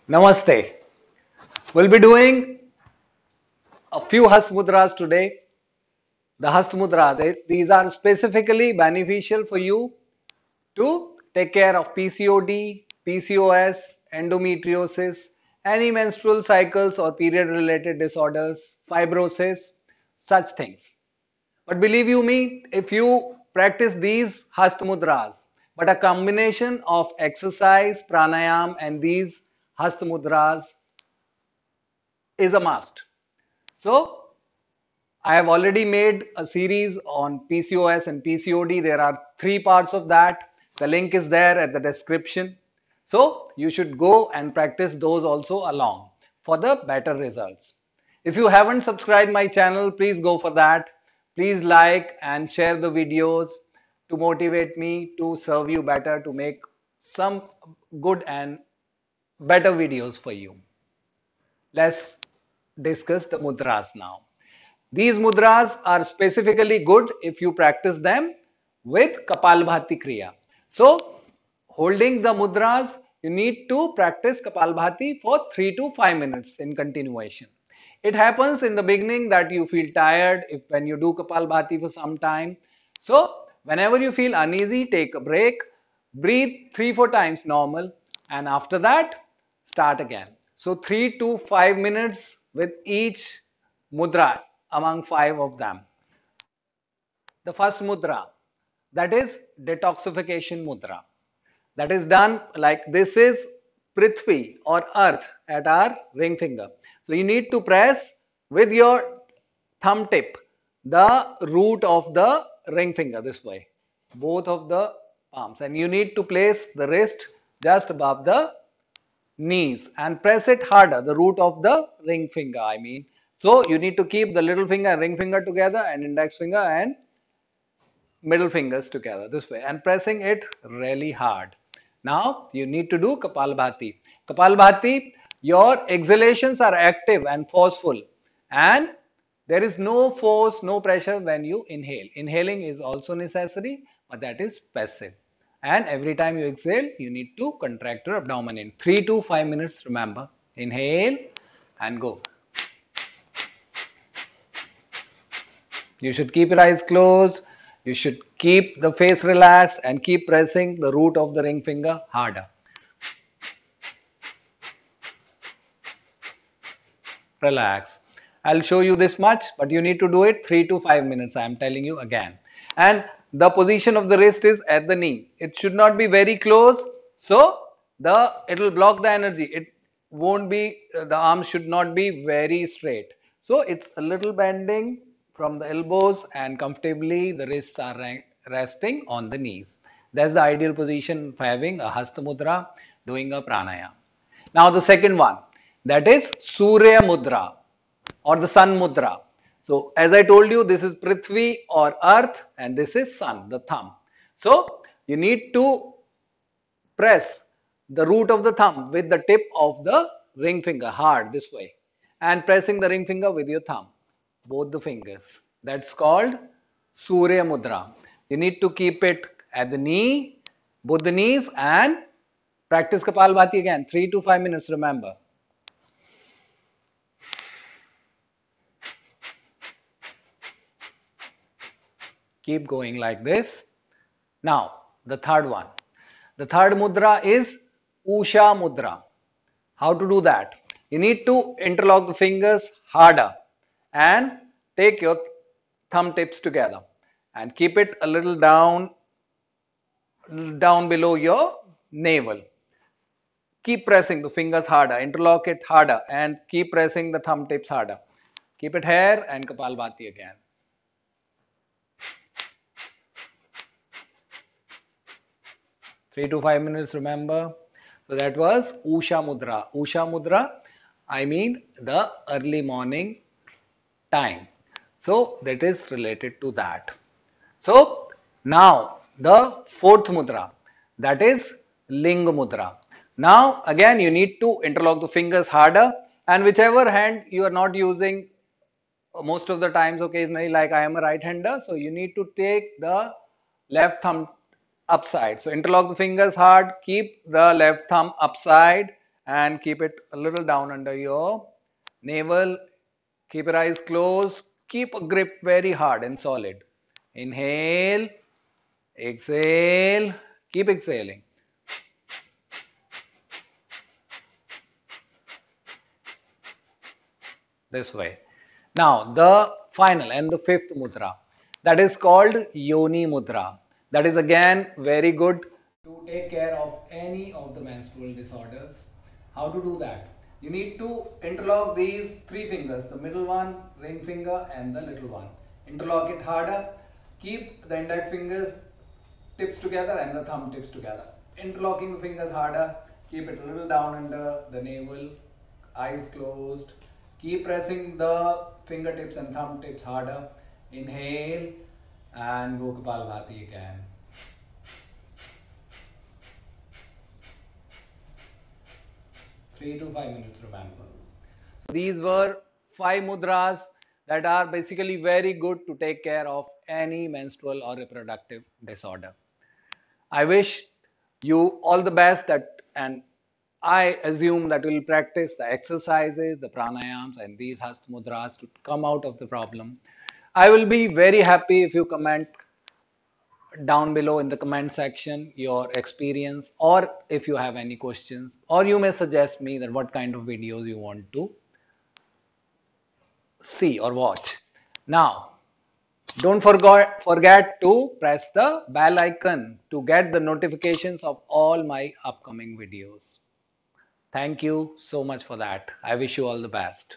Namaste. We'll be doing a few Hast Mudras today. The Hast Mudra, these are specifically beneficial for you to take care of PCOD, PCOS, endometriosis, any menstrual cycles or period related disorders, fibrosis, such things. But believe you me, if you practice these Hast Mudras, but a combination of exercise, pranayam, and these Hast Mudras is a must. So, I have already made a series on PCOS and PCOD. There are three parts of that. The link is there at the description. So, you should go and practice those also along for the better results. If you haven't subscribed my channel, please go for that. Please like and share the videos to motivate me to serve you better, to make some good and better videos for you. Let's discuss the mudras now. These mudras are specifically good if you practice them with Kapalbhati Kriya. So, holding the mudras, you need to practice Kapalbhati for 3 to 5 minutes in continuation. It happens in the beginning that you feel tired if when you do Kapalbhati for some time. So, whenever you feel uneasy, take a break, breathe 3-4 times normal, and after that, start again. So 3 to 5 minutes with each mudra among 5 of them. The first mudra, that is detoxification mudra. That is done like this is Prithvi or earth at our ring finger. So you need to press with your thumb tip the root of the ring finger this way, both of the palms, and you need to place the wrist just above the knees and press it harder, the root of the ring finger, I mean. So you need to keep the little finger and ring finger together and index finger and middle fingers together this way and pressing it really hard. Now you need to do Kapalbhati. Kapalbhati, your exhalations are active and forceful and there is no force, no pressure when you inhale. Inhaling is also necessary, but that is passive. And every time you exhale, you need to contract your abdomen in 3 to 5 minutes. Remember, inhale and go. You should keep your eyes closed. You should keep the face relaxed and keep pressing the root of the ring finger harder. Relax. I'll show you this much, but you need to do it 3 to 5 minutes. I am telling you again. And the position of the wrist is at the knee. It should not be very close, so it will block the energy. It won't be, the arm should not be very straight. So it's a little bending from the elbows and comfortably the wrists are resting on the knees. That's the ideal position for having a Hasta Mudra, doing a pranayama. Now the second one, that is Surya Mudra or the Sun Mudra. So as I told you, this is Prithvi or Earth and this is Sun, the thumb. So you need to press the root of the thumb with the tip of the ring finger hard this way and pressing the ring finger with your thumb, both the fingers. That's called Surya Mudra. You need to keep it at the knee, both the knees, and practice Kapalbhati again, 3 to 5 minutes, remember. Keep going like this. Now, the third one. The third mudra is Usha Mudra. How to do that? You need to interlock the fingers harder and take your thumb tips together and keep it a little down below your navel. Keep pressing the fingers harder, interlock it harder and keep pressing the thumb tips harder. Keep it here and Kapalbhati again. 3 to 5 minutes, remember. So that was Usha Mudra. Usha Mudra, I mean the early morning time. So that is related to that. So now the fourth mudra, that is Linga Mudra. Now again you need to interlock the fingers harder and whichever hand you are not using most of the times occasionally, like I am a right hander, so you need to take the left thumb upside. So interlock the fingers hard, keep the left thumb upside and keep it a little down under your navel. Keep your eyes closed. Keep a grip very hard and solid. Inhale, exhale, keep exhaling. This way. Now, the final and the fifth mudra, that is called Yoni mudra. That is again very good to take care of any of the menstrual disorders. How to do that? You need to interlock these three fingers, the middle one, ring finger, and the little one. Interlock it harder. Keep the index fingers tips together and the thumb tips together. Interlocking the fingers harder. Keep it a little down under the navel. Eyes closed. Keep pressing the fingertips and thumb tips harder. Inhale and go Kapalbhati again. 3 to 5 minutes, remember. So these were 5 mudras that are basically very good to take care of any menstrual or reproductive disorder. I wish you all the best, and I assume that we'll practice the exercises, the pranayams, and these hast mudras to come out of the problem. I will be very happy if you comment down below in the comment section your experience, or if you have any questions, or you may suggest me that what kind of videos you want to see or watch. Now, don't forget to press the bell icon to get the notifications of all my upcoming videos. Thank you so much for that. I wish you all the best.